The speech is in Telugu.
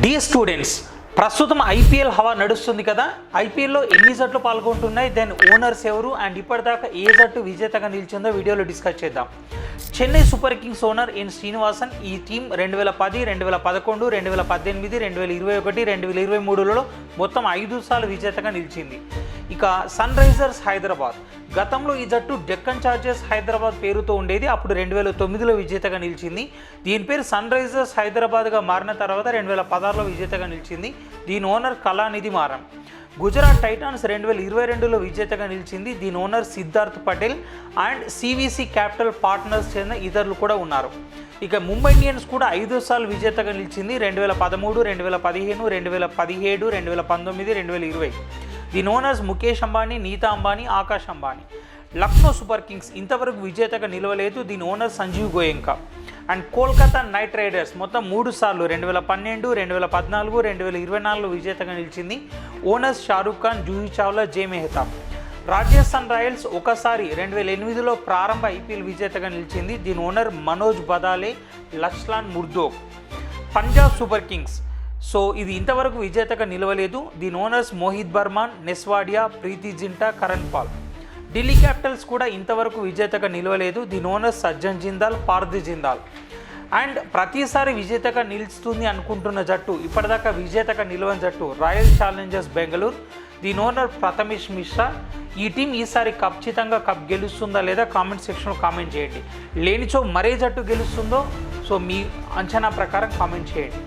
డియర్ స్టూడెంట్స్, ప్రస్తుతం ఐపీఎల్ హవా నడుస్తుంది కదా. ఐపీఎల్లో ఎన్ని జట్లు పాల్గొంటున్నాయి, దెన్ ఓనర్స్ ఎవరు అండ్ ఇప్పటిదాకా ఏ జట్టు విజేతగా నిలిచిందో వీడియోలో డిస్కస్ చేద్దాం. చెన్నై సూపర్ కింగ్స్ ఓనర్ ఎన్ శ్రీనివాసన్ ఈ టీం 2010, 2011, 2018, 2021, 2023లలో మొత్తం 5 సార్లు విజేతగా నిలిచింది. ఇక సన్ రైజర్స్ హైదరాబాద్, గతంలో ఈ జట్టు డెక్కన్ చార్జర్స్ హైదరాబాద్ పేరుతో ఉండేది. అప్పుడు 2009లో విజేతగా నిలిచింది. దీని పేరు సన్ రైజర్స్ హైదరాబాద్గా మారిన తర్వాత 2016లో విజేతగా నిలిచింది. దీని ఓనర్ కళానిధి మారన్. గుజరాత్ టైటాన్స్ 2022లో విజేతగా నిలిచింది. దీని owner Siddharth Patel and CVC capital partners చెందిన ఇతరులు కూడా ఉన్నారు. ఇక ముంబై ఇండియన్స్ కూడా 5 సార్లు విజేతగా నిలిచింది. 2013, 2015, 2017, 2019, 2020. దీని owners Mukesh Ambani, Nita Ambani, Akash Ambani. Lucknow super kings ఇంతవరకు విజేతగా నిలవలేదు. దీని owner Sanjiv Goenka. And Kolkata knight riders మొత్తం 3 సార్లు 2012, 2014, 2024లో విజేతగా నిలిచింది. ఓనర్స్ షారూక్ ఖాన్, జూహీ చావ్లా, జే మెహతా. రాజస్థాన్ రాయల్స్ ఒకసారి 2008లో ప్రారంభ ఐపీఎల్ విజేతగా నిలిచింది. దీని owner Manoj Badale, Lachlan Murdoch. Punjab super kings ఇది ఇంతవరకు విజేతగా నిలవలేదు. దీని owners Mohit Burman, Ness Wadia, Preity Zinta, Karan Paul. Delhi Capitals కూడా ఇంతవరకు విజేతగా నిలవలేదు. దీని ఓనర్స్ సజ్జన్ జిందాల్, పార్థ్ జిందాల్. అండ్ ప్రతిసారి విజేతగా నిలుస్తుంది అనుకుంటున్న జట్టు, ఇప్పటిదాకా విజేతగా నిలవని జట్టు రాయల్ ఛాలెంజర్స్ బెంగళూరు. దీని ఓనర్ ప్రథమేష్ మిశ్రా. ఈ టీం ఈసారి ఖచ్చితంగా కప్ గెలుస్తుందా లేదా కామెంట్ సెక్షన్లో కామెంట్ చేయండి. లేనిచో మరే జట్టు గెలుస్తుందో మీ అంచనా ప్రకారం కామెంట్ చేయండి.